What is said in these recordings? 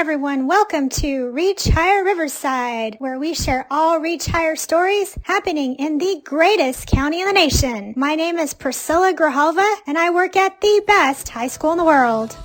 everyone. Welcome to Reach Higher Riverside, where we share all Reach Higher stories happening in the greatest county in the nation. My name is Priscilla Grijalva, and I work at the best high school in the world.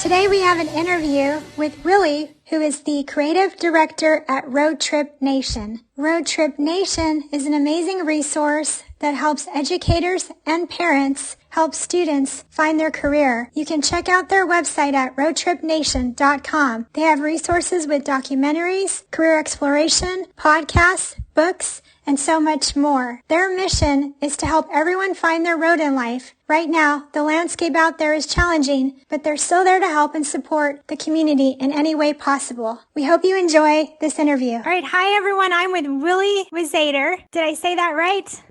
Today we have an interview with Willie, who is the creative director at Roadtrip Nation. Roadtrip Nation is an amazing resource that helps educators and parents help students find their career. You can check out their website at roadtripnation.com. They have resources with documentaries, career exploration, podcasts, books, and so much more. Their mission is to help everyone find their road in life. Right now, the landscape out there is challenging, but they're still there to help and support the community in any way possible. We hope you enjoy this interview. All right. Hi, everyone. I'm with Willie Witte. Did I say that right?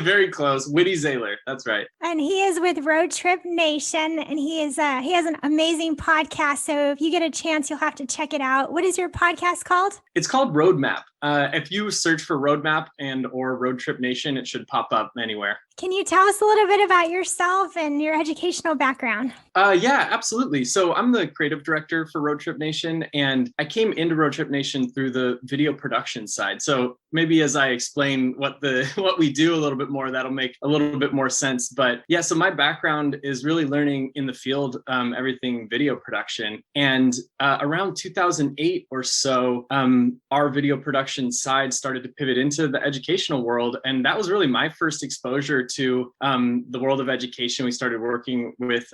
Very close. Witte Zahler. That's right. And he is with Roadtrip Nation, and he has an amazing podcast. So if you get a chance, you'll have to check it out. What is your podcast called? It's called Roadmap. If you search for Roadmap and or Roadtrip Nation, it should pop up anywhere. Can you tell us a little bit about yourself and your educational background? Yeah, absolutely. So I'm the creative director for Roadtrip Nation, and I came into Roadtrip Nation through the video production side. So maybe as I explain what we do a little bit more, that'll make a little bit more sense. But yeah, so my background is really learning in the field, everything video production. And around 2008 or so, our video production side started to pivot into the educational world. And that was really my first exposure to the world of education. We started working with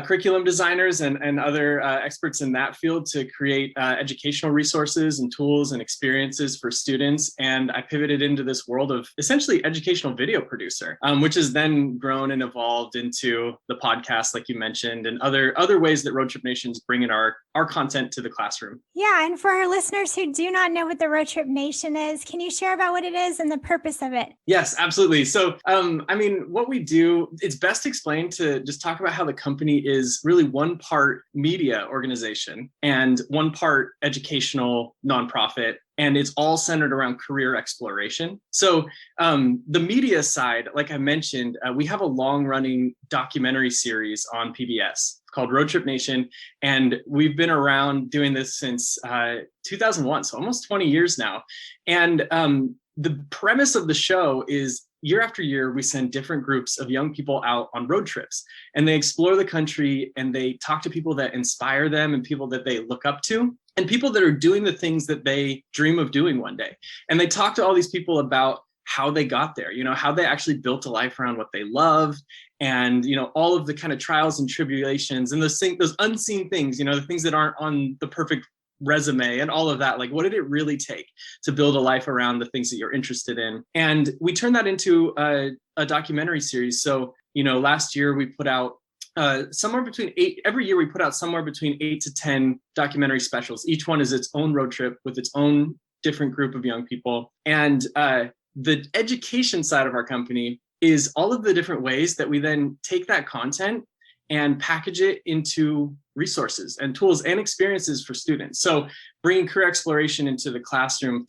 curriculum designers and other experts in that field to create educational resources and tools and experiences for students. And I pivoted into this world of essentially educational video producer, which has then grown and evolved into the podcast, like you mentioned, and other ways that Roadtrip Nation is bringing our content to the classroom. Yeah, and for our listeners who do not know what the Roadtrip Nation is, can you share about what it is and the purpose of it? Yes, absolutely. So, what we do, it's best explained to just talk about how the company is really one part media organization and one part educational nonprofit. And it's all centered around career exploration. So the media side, like I mentioned, we have a long-running documentary series on PBS called Roadtrip Nation. And we've been around doing this since 2001, so almost 20 years now. And the premise of the show is year after year, we send different groups of young people out on road trips, and they explore the country and they talk to people that inspire them and people that they look up to and people that are doing the things that they dream of doing one day. And they talk to all these people about how they got there, how they actually built a life around what they love, and, all of the kind of trials and tribulations and those unseen things, the things that aren't on the perfect resume and all of that. Like, what did it really take to build a life around the things that you're interested in? And we turned that into a documentary series. So, last year we put out every year we put out somewhere between 8 to 10 documentary specials. Each one is its own road trip with its own different group of young people. And the education side of our company is all of the different ways that we then take that content and package it into resources and tools and experiences for students. So bringing career exploration into the classroom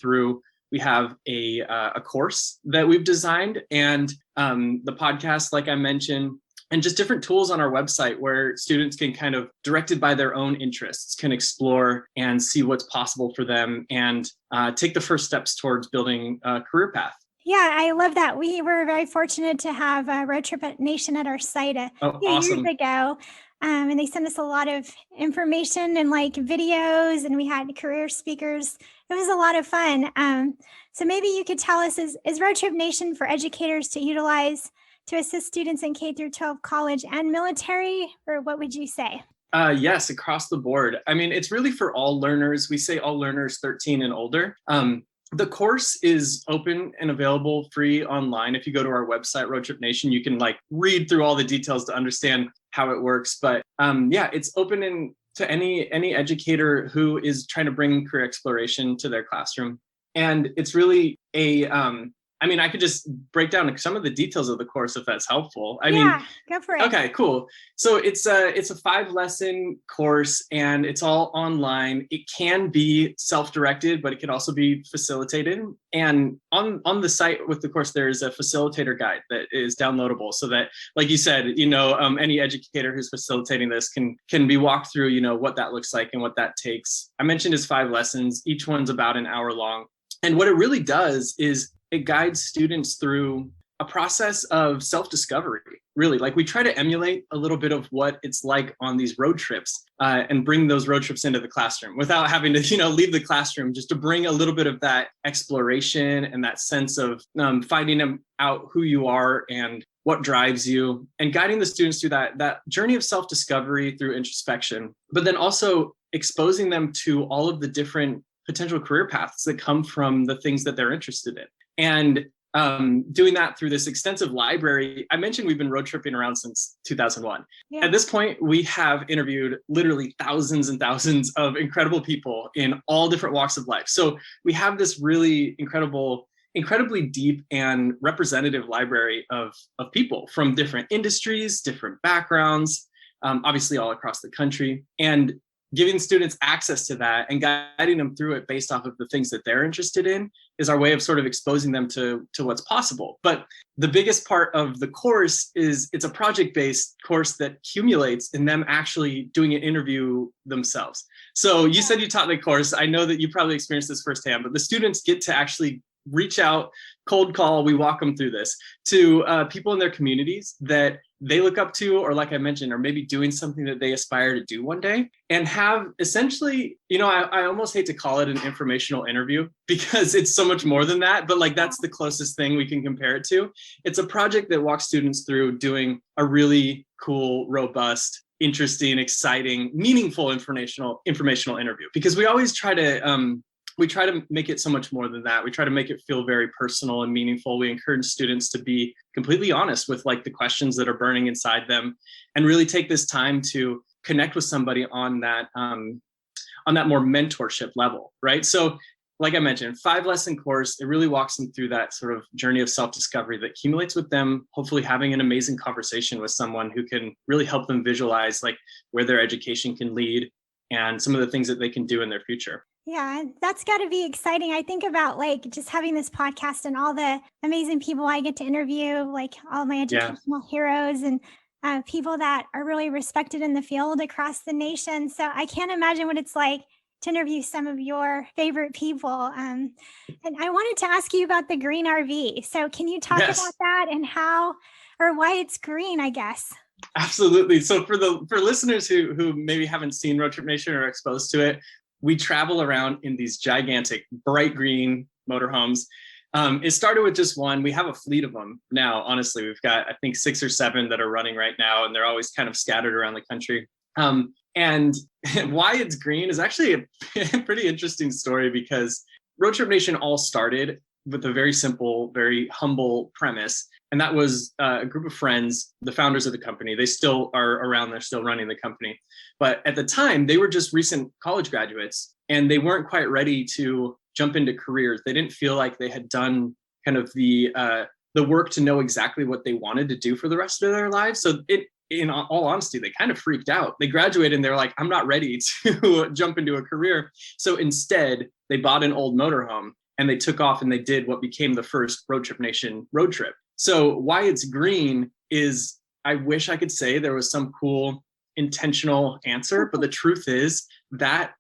we have a course that we've designed, and the podcast, like I mentioned, and just different tools on our website where students can kind of, directed by their own interests, can explore and see what's possible for them and take the first steps towards building a career path. Yeah, I love that. We were very fortunate to have Roadtrip Nation at our site a few awesome. years ago. And they sent us a lot of information and videos, and we had career speakers. It was a lot of fun. So maybe you could tell us, is Roadtrip Nation for educators to utilize to assist students in K through 12 college and military, or what would you say? Yes, across the board. It's really for all learners. We say all learners 13 and older. The course is open and available free online. If you go to our website, Roadtrip Nation, you can read through all the details to understand how it works. But it's open to any educator who is trying to bring career exploration to their classroom. And it's really a I mean, I could just break down some of the details of the course if that's helpful. I mean, go for it. Okay, cool. So it's a 5-lesson course and it's all online. It can be self-directed, but it can also be facilitated. And on the site with the course, there is a facilitator guide that is downloadable so that, like you said, any educator who's facilitating this can be walked through, what that looks like and what that takes. I mentioned it's 5 lessons. Each one's about an hour long. And what it really does is it guides students through a process of self-discovery, really. Like we try to emulate a little bit of what it's like on these road trips and bring those road trips into the classroom without having to, leave the classroom, just to bring a little bit of that exploration and that sense of finding out who you are and what drives you, and guiding the students through that journey of self-discovery through introspection, but then also exposing them to all of the different potential career paths that come from the things that they're interested in. And doing that through this extensive library. I mentioned we've been road tripping around since 2001. Yeah. At this point, we have interviewed literally thousands and thousands of incredible people in all different walks of life. So we have this really incredibly deep and representative library of people from different industries, different backgrounds, obviously all across the country. And giving students access to that and guiding them through it based off of the things that they're interested in is our way of sort of exposing them to what's possible. But the biggest part of the course is it's a project-based course that accumulates in them actually doing an interview themselves. So you said you taught the course. I know that you probably experienced this firsthand, but the students get to actually reach out, cold call, we walk them through this, to people in their communities that they look up to, or like I mentioned, or maybe doing something that they aspire to do one day, and have essentially, I almost hate to call it an informational interview because it's so much more than that, but like that's the closest thing we can compare it to. It's a project that walks students through doing a really cool, robust, interesting, exciting, meaningful informational interview, because we always try to make it so much more than that. We try to make it feel very personal and meaningful. We encourage students to be completely honest with like the questions that are burning inside them, and really take this time to connect with somebody on that more mentorship level, right? So like I mentioned, 5-lesson course, it really walks them through that sort of journey of self-discovery that accumulates with them, hopefully having an amazing conversation with someone who can really help them visualize like where their education can lead and some of the things that they can do in their future. Yeah, that's got to be exciting. I think about like just having this podcast and all the amazing people I get to interview, like all my educational heroes and people that are really respected in the field across the nation. So I can't imagine what it's like to interview some of your favorite people. And I wanted to ask you about the green RV. So can you talk about that and how or why it's green, I guess? Absolutely. So for listeners who maybe haven't seen Roadtrip Nation or exposed to it, we travel around in these gigantic bright green motorhomes. It started with just one. We have a fleet of them now. Honestly, we've got, I think, 6 or 7 that are running right now, and they're always kind of scattered around the country. And why it's green is actually a pretty interesting story, because Roadtrip Nation all started with a very simple, very humble premise. And that was a group of friends, the founders of the company. They still are around. They're still running the company. But at the time, they were just recent college graduates, and they weren't quite ready to jump into careers. They didn't feel like they had done kind of the work to know exactly what they wanted to do for the rest of their lives. So in all honesty, they kind of freaked out. They graduated and they're like, I'm not ready to jump into a career. So instead, they bought an old motorhome and they took off and they did what became the first Roadtrip Nation road trip. So why it's green is, I wish I could say there was some cool intentional answer, but the truth is that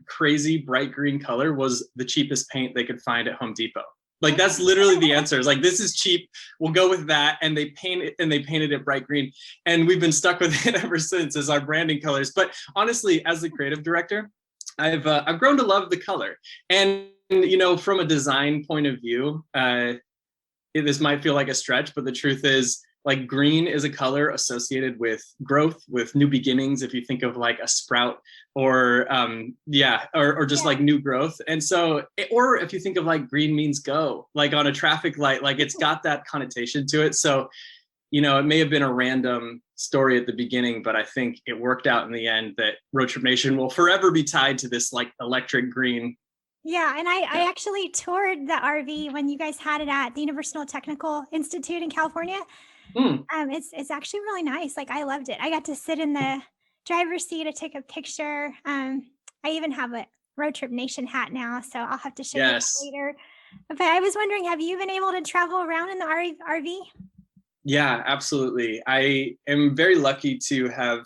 crazy bright green color was the cheapest paint they could find at Home Depot. Like that's literally the answer. It's like, this is cheap, we'll go with that. And they painted it bright green. And we've been stuck with it ever since as our branding colors. But honestly, as the creative director, I've grown to love the color. And from a design point of view, this might feel like a stretch, but the truth is, like, green is a color associated with growth, with new beginnings. If you think of like a sprout or just like new growth. And so, or if you think of like green means go, like on a traffic light, like it's got that connotation to it. So, it may have been a random story at the beginning, but I think it worked out in the end that Roadtrip Nation will forever be tied to this like electric green Yeah, and I Yeah. actually toured the RV when you guys had it at the Universal Technical Institute in California. Mm, It's actually really nice. Like I loved it. I got to sit in the driver's seat to take a picture. I even have a Roadtrip Nation hat now, so I'll have to show you that yes. later. But I was wondering, have you been able to travel around in the RV? Yeah, absolutely. I am very lucky to have,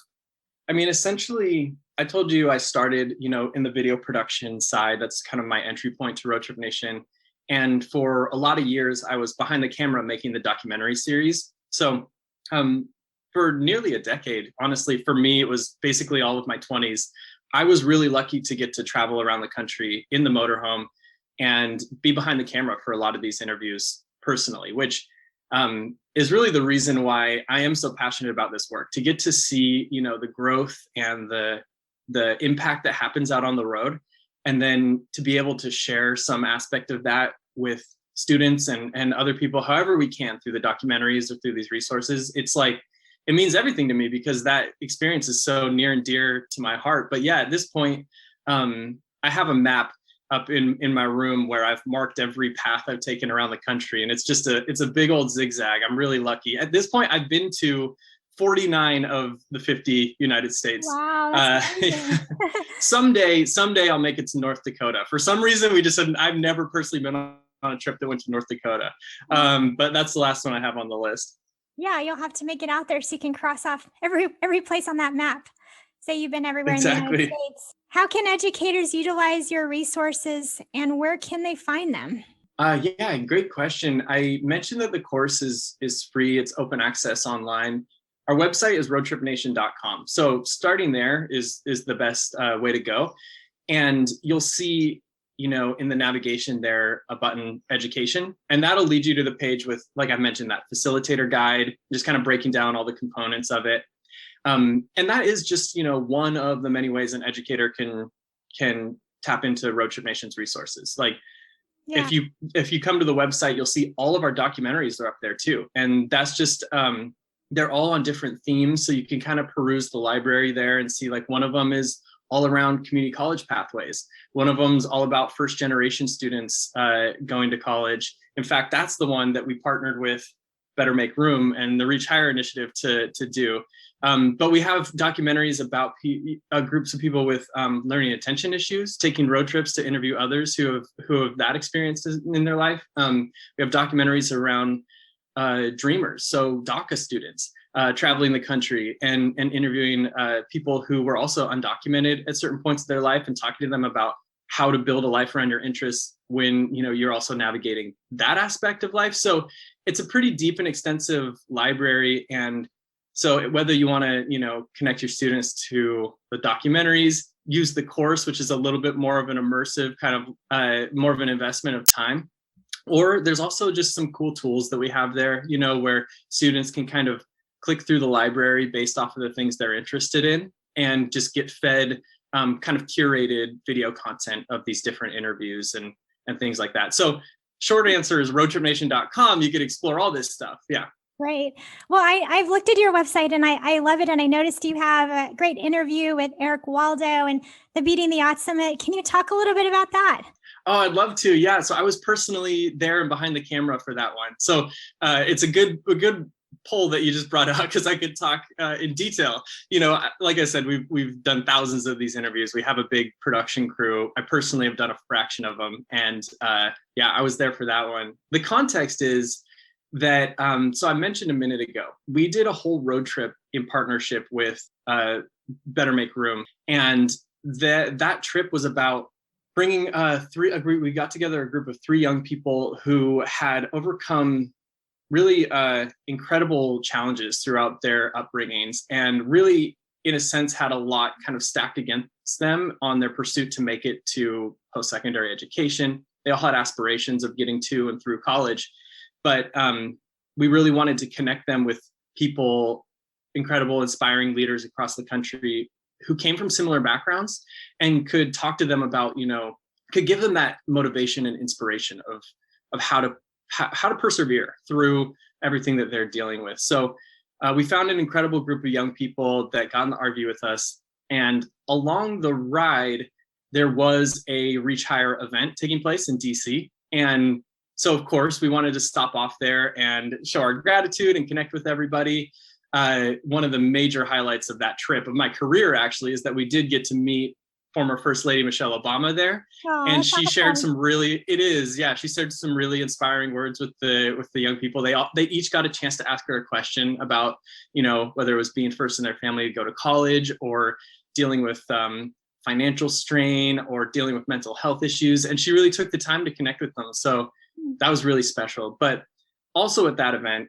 I mean, essentially, I told you I started, in the video production side. That's kind of my entry point to Roadtrip Nation. And for a lot of years, I was behind the camera making the documentary series. So um, for nearly a decade, honestly, for me, it was basically all of my 20s. I was really lucky to get to travel around the country in the motorhome and be behind the camera for a lot of these interviews personally, which is really the reason why I am so passionate about this work, to get to see, the growth and the impact that happens out on the road, and then to be able to share some aspect of that with students and other people, however we can, through the documentaries or through these resources. It's like, it means everything to me because that experience is so near and dear to my heart. But yeah, at this point, I have a map up in my room where I've marked every path I've taken around the country. And it's a big old zigzag. I'm really lucky. At this point, I've been to 49 of the 50 United States. Wow, that's amazing. Someday I'll make it to North Dakota. For some reason, I've never personally been on a trip that went to North Dakota. Wow. But that's the last one I have on the list. Yeah, you'll have to make it out there so you can cross off every place on that map. Say you've been everywhere in the United Exactly. States. How can educators utilize your resources and where can they find them? Yeah, great question. I mentioned that the course is free. It's open access online. Our website is roadtripnation.com. So starting there is the best way to go. And you'll see, in the navigation there, a button education, and that'll lead you to the page with, like I mentioned, that facilitator guide, just kind of breaking down all the components of it. And that is just, one of the many ways an educator can tap into Roadtrip Nation's resources. Like, Yeah, if you come to the website, you'll see all of our documentaries are up there too, and that's just they're all on different themes, so you can kind of peruse the library there and see, like, one of them is all around community college pathways. One of them's all about first generation students going to college. In fact, that's the one that we partnered with Better Make Room and the Reach Higher initiative to do. But we have documentaries about groups of people with learning attention issues, taking road trips to interview others who have that experience in their life. We have documentaries around dreamers, so DACA students traveling the country and interviewing people who were also undocumented at certain points of their life and talking to them about how to build a life around your interests when you're also navigating that aspect of life. So it's a pretty deep and extensive library. And so whether you want to connect your students to the documentaries, use the course, which is a little bit more of an immersive kind of more of an investment of time, or there's also just some cool tools that we have there, where students can kind of click through the library based off of the things they're interested in and just get fed kind of curated video content of these different interviews and things like that. So short answer is roadtripnation.com. You could explore all this stuff. Yeah. great. Well, I've looked at your website and I love it. And I noticed you have a great interview with Eric Waldo and the Beating the Odds Summit. Can you talk a little bit about that? Oh, I'd love to. Yeah. So I was personally there and behind the camera for that one. So it's a good poll that you just brought out, because I could talk in detail. Like I said, we've done thousands of these interviews. We have a big production crew. I personally have done a fraction of them, and yeah, I was there for that one. The context is that so I mentioned a minute ago, we did a whole road trip in partnership with Better Make Room, and that trip was about bringing we got together a group of 3 young people who had overcome really incredible challenges throughout their upbringings, and really, in a sense, had a lot kind of stacked against them on their pursuit to make it to post-secondary education. They all had aspirations of getting to and through college, but we really wanted to connect them with people, incredible, inspiring leaders across the country who came from similar backgrounds and could talk to them about, could give them that motivation and inspiration of how to persevere through everything that they're dealing with. So we found an incredible group of young people that got in the RV with us. And along the ride, there was a Reach Higher event taking place in DC. And so, of course, we wanted to stop off there and show our gratitude and connect with everybody. One of the major highlights of that trip, of my career actually, is that we did get to meet former First Lady Michelle Obama there. And she shared some really, she shared some really inspiring words with the young people. They each got a chance to ask her a question about, whether it was being first in their family to go to college, or dealing with financial strain, or dealing with mental health issues. And she really took the time to connect with them. So that was really special. But also at that event,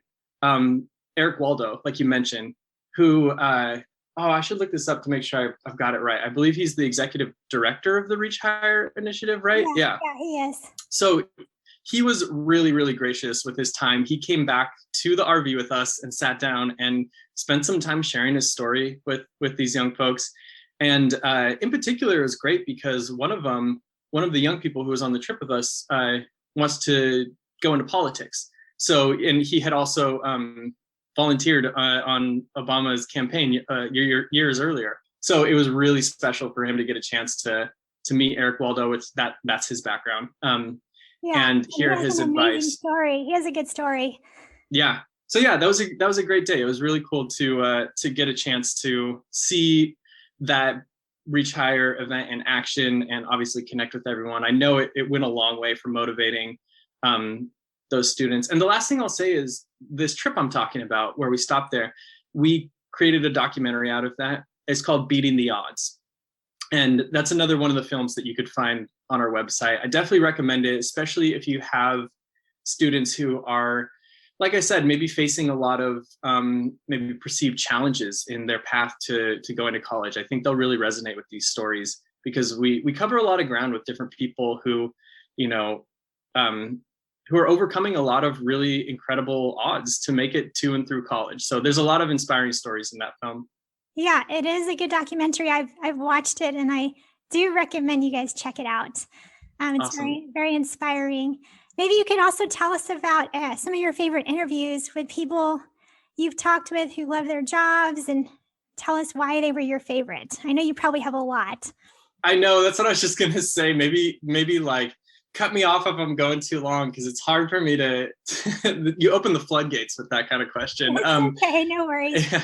Eric Waldo, like you mentioned, who, I should look this up to make sure I've got it right. I believe he's the executive director of the Reach Higher initiative, right? Yeah, he is. So he was really, really gracious with his time. He came back to the RV with us and sat down and spent some time sharing his story with these young folks. And in particular, it was great because one of the young people who was on the trip with us wants to go into politics. So, and he had also volunteered on Obama's campaign years earlier. So it was really special for him to get a chance to meet Eric Waldo. That's his background. And hear his advice. Story. He has a good story. Yeah. So yeah, that was a great day. It was really cool to get a chance to see that Reach Higher event in action and obviously connect with everyone. I know it went a long way for motivating those students. And the last thing I'll say is this trip I'm talking about, where we stopped there, we created a documentary out of that. It's called Beating the Odds. And that's another one of the films that you could find on our website. I definitely recommend it, especially if you have students who are, like I said, maybe facing a lot of maybe perceived challenges in their path to going to college. I think they'll really resonate with these stories because we cover a lot of ground with different people who, who are overcoming a lot of really incredible odds to make it to and through college. So there's a lot of inspiring stories in that film. Yeah, it is a good documentary. I've watched it, and I do recommend you guys check it out. It's awesome. Very, very inspiring. Maybe you can also tell us about some of your favorite interviews with people you've talked with who love their jobs, and tell us why they were your favorite. I know you probably have a lot. I know, that's what I was just going to say. Maybe like cut me off if I'm going too long, because it's hard for me to, you open the floodgates with that kind of question. It's okay, no worries. Yeah.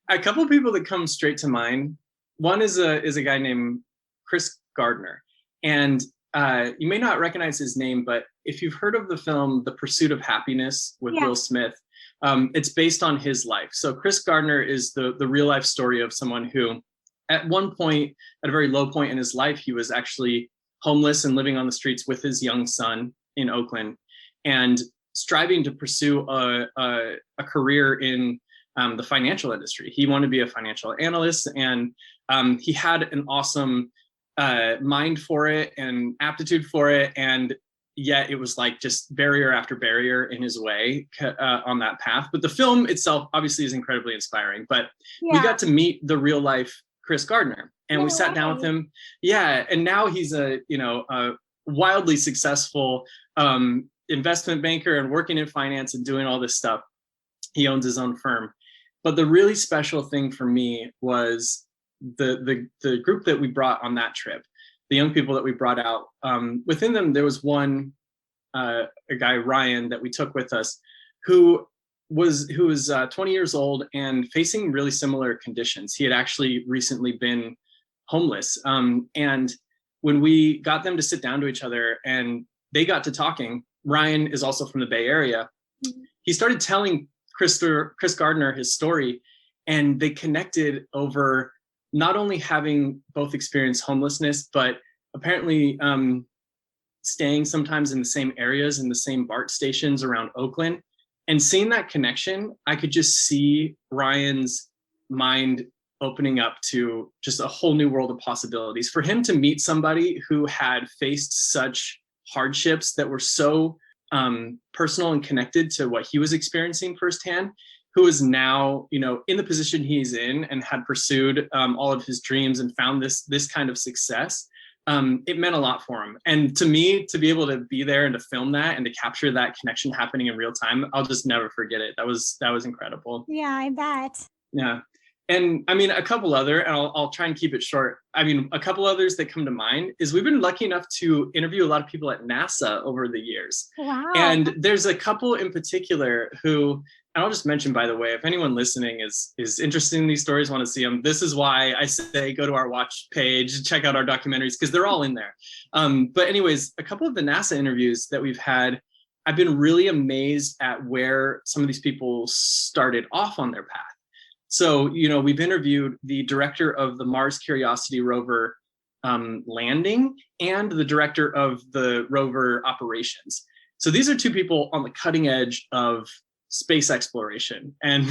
A couple of people that come straight to mind. One is a guy named Chris Gardner. And you may not recognize his name, but if you've heard of the film The Pursuit of Happiness with Will Smith, it's based on his life. So Chris Gardner is the real life story of someone who, at one point, at a very low point in his life, he was actually homeless and living on the streets with his young son in Oakland, and striving to pursue a career in the financial industry. He wanted to be a financial analyst, and he had an awesome mind for it and aptitude for it, and yet it was like just barrier after barrier in his way on that path. But the film itself obviously is incredibly inspiring. But we got to meet the real life Chris Gardner, and we sat down with him. Yeah, and now he's a wildly successful investment banker and working in finance and doing all this stuff. He owns his own firm. But the really special thing for me was the group that we brought on that trip, the young people that we brought out. Within them, there was one, a guy, Ryan, that we took with us, who was 20 years old and facing really similar conditions. He had actually recently been homeless. And when we got them to sit down to each other and they got to talking, Ryan is also from the Bay Area. He started telling Chris Gardner his story, and they connected over not only having both experienced homelessness, but apparently staying sometimes in the same areas, in the same BART stations around Oakland. And seeing that connection, I could just see Ryan's mind opening up to just a whole new world of possibilities. For him to meet somebody who had faced such hardships that were so personal and connected to what he was experiencing firsthand, who is now, in the position he's in and had pursued all of his dreams and found this kind of success, it meant a lot for him. And to me, to be able to be there and to film that and to capture that connection happening in real time, I'll just never forget it. That was incredible. Yeah, I bet. Yeah. And I mean, a couple other, and I'll try and keep it short. I mean, a couple others that come to mind is we've been lucky enough to interview a lot of people at NASA over the years. Wow. And there's a couple in particular who, and I'll just mention, by the way, if anyone listening is interested in these stories, want to see them, this is why I say go to our watch page, check out our documentaries, because they're all in there. But anyways, a couple of the NASA interviews that we've had, I've been really amazed at where some of these people started off on their path. So, we've interviewed the director of the Mars Curiosity rover landing and the director of the rover operations. So these are two people on the cutting edge of space exploration and,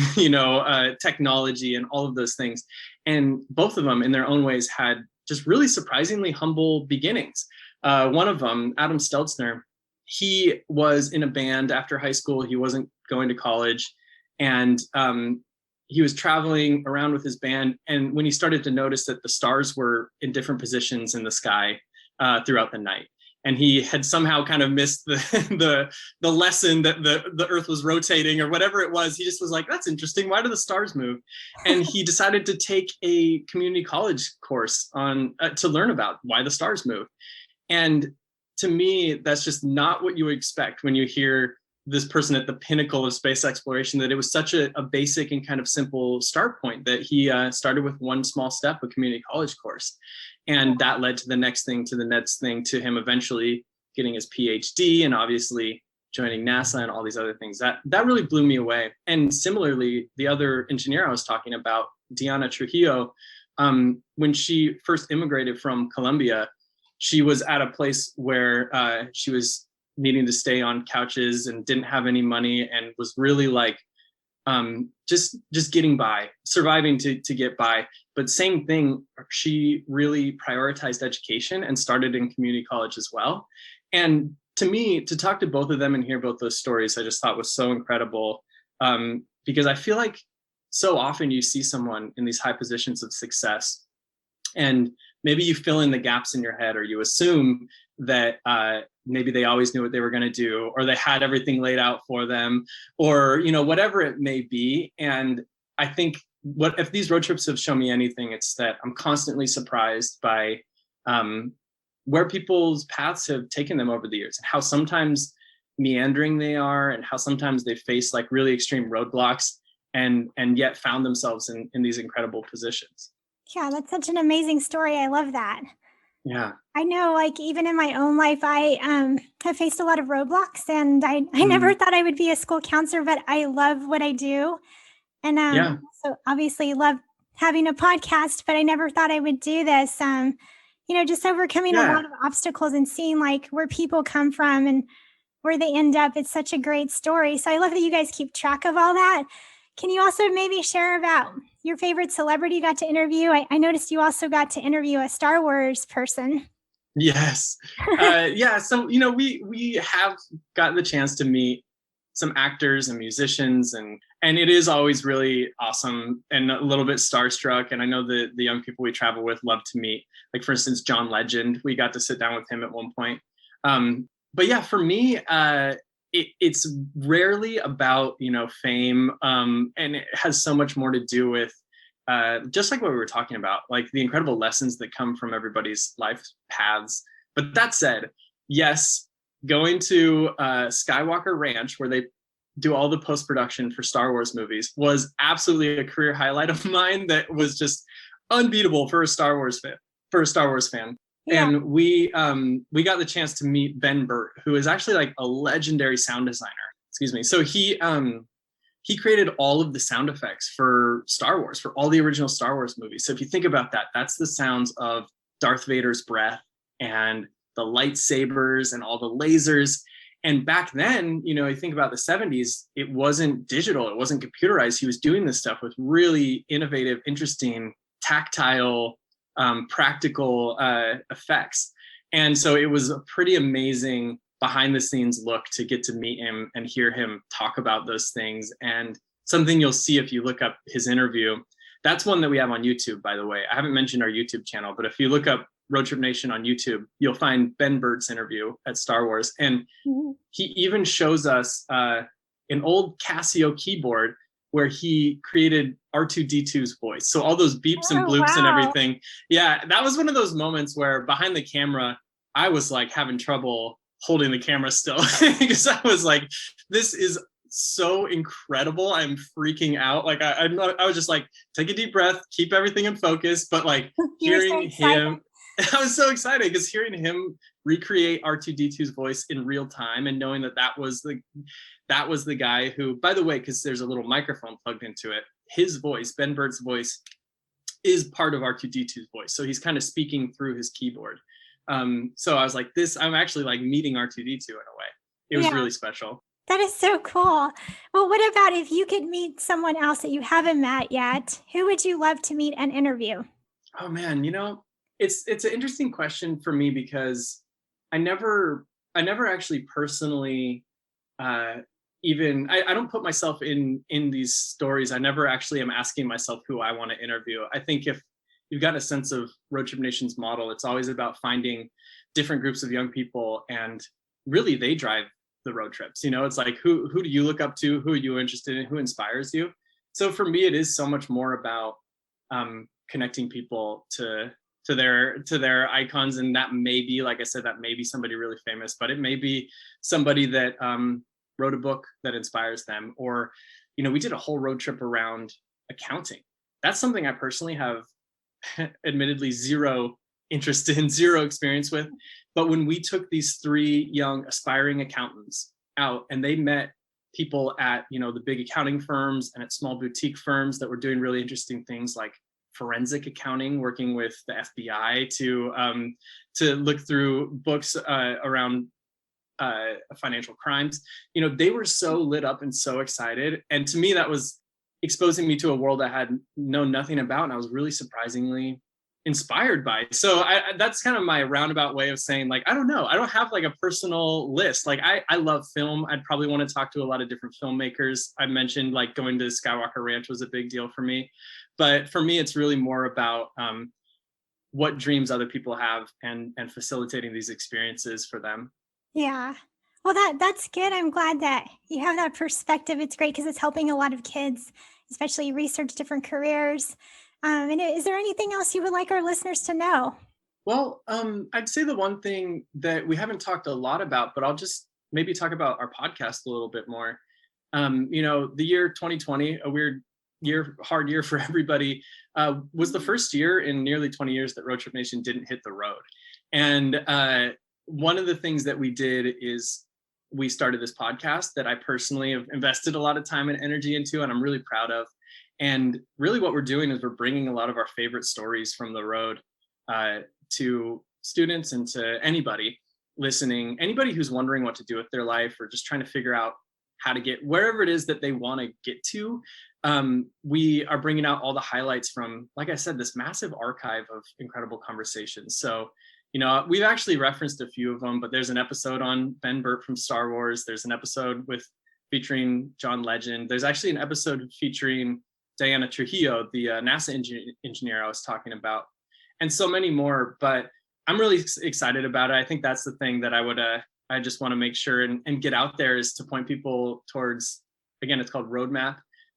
technology and all of those things. And both of them in their own ways had just really surprisingly humble beginnings. One of them, Adam Stelzner, he was in a band after high school. He wasn't going to college. And he was traveling around with his band, and when he started to notice that the stars were in different positions in the sky throughout the night, and he had somehow kind of missed the lesson that the Earth was rotating or whatever it was, he just was like, "That's interesting. Why do the stars move?" And he decided to take a community college course on to learn about why the stars move. And to me, that's just not what you would expect when you hear this person at the pinnacle of space exploration, that it was such a basic and kind of simple start point that he started with one small step, a community college course. And that led to the next thing, to him eventually getting his PhD and obviously joining NASA and all these other things. That really blew me away. And similarly, the other engineer I was talking about, Diana Trujillo, when she first immigrated from Colombia, she was at a place where she was needing to stay on couches and didn't have any money and was really like just getting by, surviving to get by. But same thing, she really prioritized education and started in community college as well. And to me, to talk to both of them and hear both those stories, I just thought was so incredible, because I feel like so often you see someone in these high positions of success and maybe you fill in the gaps in your head, or you assume that maybe they always knew what they were going to do, or they had everything laid out for them, or whatever it may be. And I think what if these road trips have shown me anything, it's that I'm constantly surprised by where people's paths have taken them over the years, and how sometimes meandering they are, and how sometimes they face like really extreme roadblocks and yet found themselves in these incredible positions. Yeah, that's such an amazing story. I love that. Yeah. I know, like, even in my own life, I have faced a lot of roadblocks, and I never thought I would be a school counselor, but I love what I do. And so obviously love having a podcast, but I never thought I would do this. Just overcoming a lot of obstacles and seeing like where people come from and where they end up. It's such a great story. So I love that you guys keep track of all that. Can you also maybe share about your favorite celebrity you got to interview? I noticed you also got to interview a Star Wars person. Yes. So, we have gotten the chance to meet some actors and musicians, and it is always really awesome and a little bit starstruck. And I know the young people we travel with love to meet, like, for instance, John Legend. We got to sit down with him at one point. But yeah, for me, it's rarely about, fame. And it has so much more to do with just like what we were talking about, like the incredible lessons that come from everybody's life paths. But that said, yes, going to Skywalker Ranch, where they do all the post-production for Star Wars movies, was absolutely a career highlight of mine that was just unbeatable for a Star Wars fan. Yeah. And we got the chance to meet Ben Burtt, who is actually like a legendary sound designer. Excuse me. So he created all of the sound effects for Star Wars, for all the original Star Wars movies. So if you think about that, that's the sounds of Darth Vader's breath and the lightsabers and all the lasers. And back then, you think about the 70s, it wasn't digital, it wasn't computerized. He was doing this stuff with really innovative, interesting, tactile, practical effects. And so it was a pretty amazing behind the scenes look to get to meet him and hear him talk about those things. And something you'll see if you look up his interview, that's one that we have on YouTube, by the way. I haven't mentioned our YouTube channel, but if you look up Roadtrip Nation on YouTube, you'll find Ben Burtt's interview at Star Wars. And he even shows us an old Casio keyboard where he created R2D2's voice. So all those beeps and Oh, bloops and wow. everything. Yeah, that was one of those moments where behind the camera, I was like having trouble holding the camera still because I was like, this is so incredible. I'm freaking out. Like I was just like, take a deep breath, keep everything in focus. But like hearing him, I was so excited because hearing him recreate R2D2's voice in real time and knowing that was the guy who, by the way, because there's a little microphone plugged into it, his voice, Ben Burtt's voice, is part of R2D2's voice. So he's kind of speaking through his keyboard. So I was like, I'm actually like meeting R2D2 in a way. It was really special. That is so cool. Well, what about if you could meet someone else that you haven't met yet? Who would you love to meet and interview? Oh man, it's an interesting question for me because I never actually personally I don't put myself in these stories. I never actually am asking myself who I want to interview. I think if you've got a sense of Roadtrip Nation's model, it's always about finding different groups of young people, and really they drive the road trips. It's like who do you look up to, who are you interested in, who inspires you? So for me, it is so much more about connecting people to their icons, and that may be, like I said, that may be somebody really famous, but it may be somebody that wrote a book that inspires them. Or we did a whole road trip around accounting. That's something I personally have admittedly zero interest in, zero experience with. But when we took these 3 young aspiring accountants out and they met people at the big accounting firms and at small boutique firms that were doing really interesting things like forensic accounting, working with the FBI to look through books around financial crimes, they were so lit up and so excited. And to me, that was exposing me to a world I had known nothing about, and I was really surprisingly inspired by. So that's kind of my roundabout way of saying, like, I don't know. I don't have like a personal list. Like I love film. I'd probably want to talk to a lot of different filmmakers. I mentioned like going to Skywalker Ranch was a big deal for me. But for me, it's really more about what dreams other people have and facilitating these experiences for them. Yeah. Well, that's good. I'm glad that you have that perspective. It's great because it's helping a lot of kids, especially research different careers. And is there anything else you would like our listeners to know? Well, I'd say the one thing that we haven't talked a lot about, but I'll just maybe talk about our podcast a little bit more. The year 2020, a weird year, hard year for everybody, was the first year in nearly 20 years that Roadtrip Nation didn't hit the road. And one of the things that we did is we started this podcast that I personally have invested a lot of time and energy into, and I'm really proud of. And really what we're doing is we're bringing a lot of our favorite stories from the road to students and to anybody listening, anybody who's wondering what to do with their life or just trying to figure out how to get wherever it is that they want to get to. We are bringing out all the highlights from, like I said, this massive archive of incredible conversations. So, we've actually referenced a few of them, but there's an episode on Ben Burtt from Star Wars. There's an episode featuring John Legend. There's actually an episode featuring Diana Trujillo, the NASA engineer I was talking about, and so many more. But I'm really excited about it. I think that's the thing that I just want to make sure and get out there is to point people towards, again, it's called Roadmap.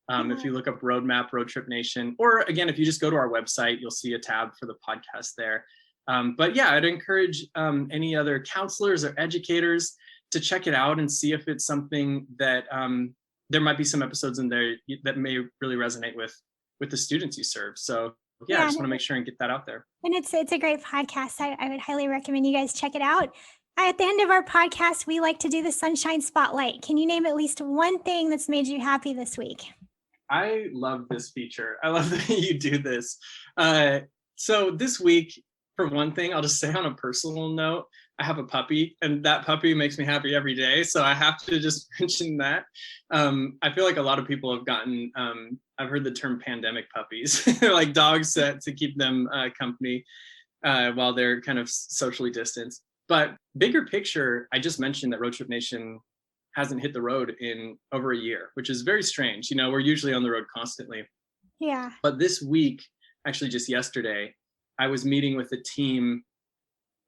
If you look up Roadmap, Roadtrip Nation, or again, if you just go to our website, you'll see a tab for the podcast there. But yeah, I'd encourage any other counselors or educators to check it out and see if it's something that there might be some episodes in there that may really resonate with the students you serve. So yeah, I just want to make sure and get that out there. And it's a great podcast. I would highly recommend you guys check it out. At the end of our podcast, we like to do the Sunshine Spotlight. Can you name at least one thing that's made you happy this week? I love this feature. I love that you do this. So this week, for one thing, I'll just say on a personal note, I have a puppy, and that puppy makes me happy every day. So I have to just mention that. I feel like a lot of people have gotten, I've heard the term pandemic puppies, like dogs to keep them company while they're kind of socially distanced. But bigger picture, I just mentioned that Roadtrip Nation hasn't hit the road in over a year, which is very strange. We're usually on the road constantly. Yeah. But this week, actually just yesterday, I was meeting with the team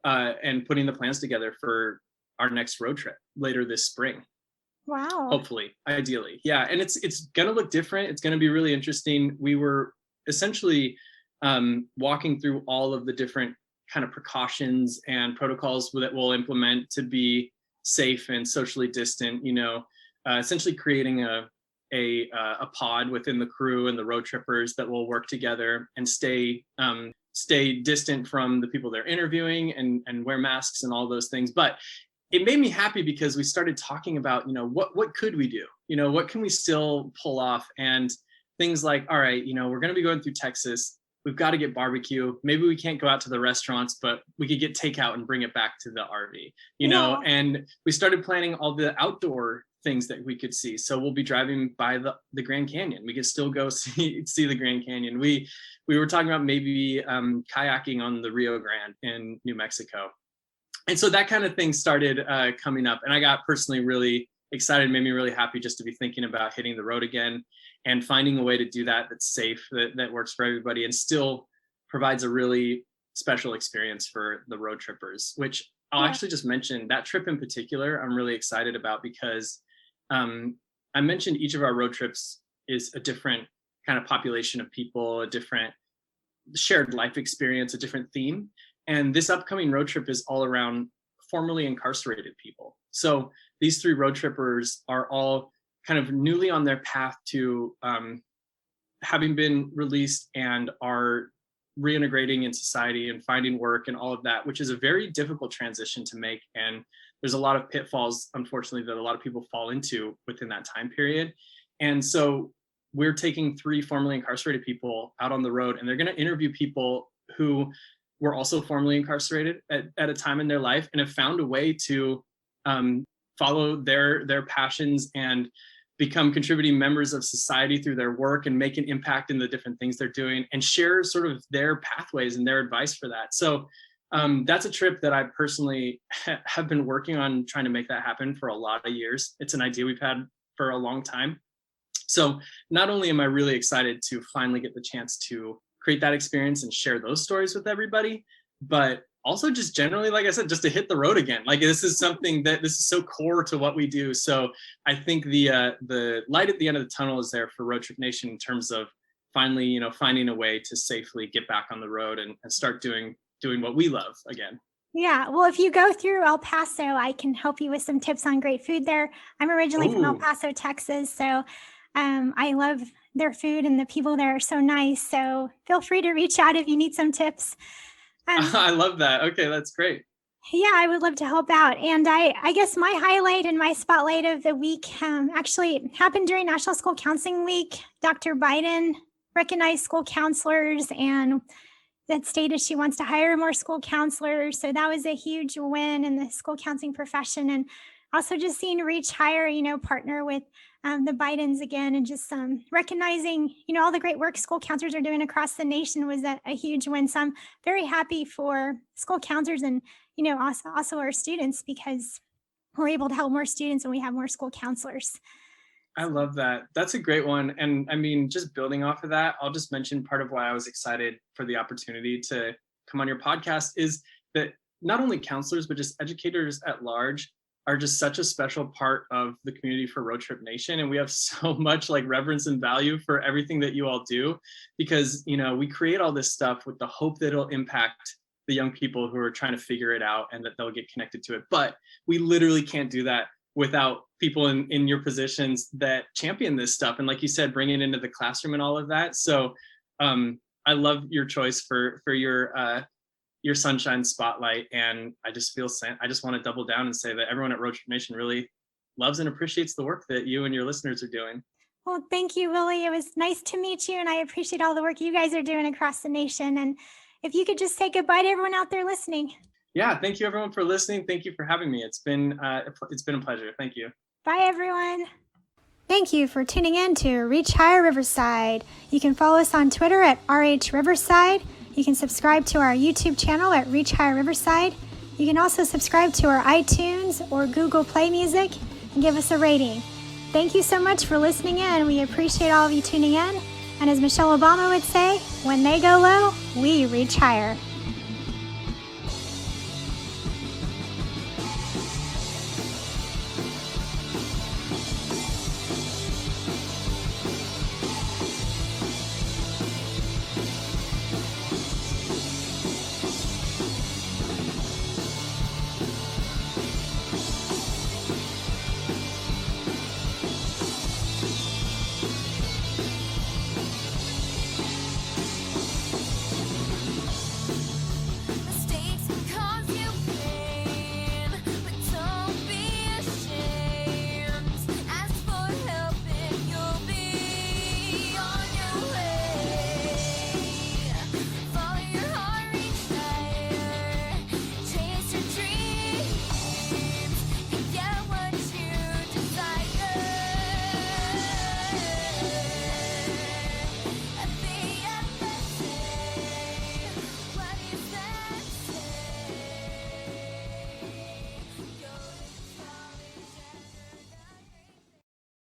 and putting the plans together for our next road trip later this spring. Wow. Hopefully, ideally. Yeah. And it's going to look different. It's going to be really interesting. We were essentially walking through all of the different kind of precautions and protocols that we'll implement to be safe and socially distant, essentially creating a pod within the crew and the road trippers that will work together and stay distant from the people they're interviewing and wear masks and all those things. But it made me happy because we started talking about, what could we do? What can we still pull off? And things like, all right, we're going to be going through Texas. We've got to get barbecue. Maybe we can't go out to the restaurants, but we could get takeout and bring it back to the RV, and we started planning all the outdoor things that we could see. So we'll be driving by the Grand Canyon. We could still go see the Grand Canyon. We were talking about maybe kayaking on the Rio Grande in New Mexico. And so that kind of thing started coming up. And I got personally really excited, made me really happy just to be thinking about hitting the road again and finding a way to do that that's safe, that works for everybody and still provides a really special experience for the road trippers, which I'll actually just mention that trip in particular, I'm really excited about because I mentioned each of our road trips is a different kind of population of people, a different shared life experience, a different theme. And this upcoming road trip is all around formerly incarcerated people. So these 3 road trippers are all kind of newly on their path to having been released and are reintegrating in society and finding work and all of that, which is a very difficult transition to make. And there's a lot of pitfalls, unfortunately, that a lot of people fall into within that time period. And so we're taking 3 formerly incarcerated people out on the road, and they're going to interview people who were also formerly incarcerated at a time in their life and have found a way to follow their passions and become contributing members of society through their work and make an impact in the different things they're doing and share sort of their pathways and their advice for that. So that's a trip that I personally have been working on trying to make that happen for a lot of years. It's an idea we've had for a long time. So not only am I really excited to finally get the chance to create that experience and share those stories with everybody, but also just generally, like I said, just to hit the road again. Like this is something that this is so core to what we do. So I think the light at the end of the tunnel is there for Roadtrip Nation in terms of finally, finding a way to safely get back on the road and start doing what we love again. Yeah, well, if you go through El Paso, I can help you with some tips on great food there. I'm originally from El Paso, Texas, so I love their food and the people there are so nice. So feel free to reach out if you need some tips. I love that. Okay, that's great. Yeah, I would love to help out. And I guess my highlight and my spotlight of the week actually happened during National School Counseling Week. Dr. Biden recognized school counselors and that stated she wants to hire more school counselors. So that was a huge win in the school counseling profession. And also just seeing Reach Higher, partner with the Bidens again, and just recognizing, all the great work school counselors are doing across the nation was a huge win. So I'm very happy for school counselors and, also our students, because we're able to help more students and we have more school counselors. I love that. That's a great one. And I mean, just building off of that, I'll just mention part of why I was excited for the opportunity to come on your podcast is that not only counselors, but just educators at large are just such a special part of the community for Roadtrip Nation. And we have so much reverence and value for everything that you all do, because, we create all this stuff with the hope that it'll impact the young people who are trying to figure it out and that they'll get connected to it. But we literally can't do that without people in your positions that champion this stuff. And like you said, bring it into the classroom and all of that. So I love your choice for your sunshine spotlight. And I just want to double down and say that everyone at Roadtrip Nation really loves and appreciates the work that you and your listeners are doing. Well, thank you, Willie. It was nice to meet you. And I appreciate all the work you guys are doing across the nation. And if you could just say goodbye to everyone out there listening. Yeah, thank you everyone for listening. Thank you for having me. It's been a pleasure. Thank you. Bye, everyone. Thank you for tuning in to Reach Higher Riverside. You can follow us on Twitter at RH Riverside. You can subscribe to our YouTube channel at Reach Higher Riverside. You can also subscribe to our iTunes or Google Play Music and give us a rating. Thank you so much for listening in. We appreciate all of you tuning in. And as Michelle Obama would say, when they go low, we reach higher.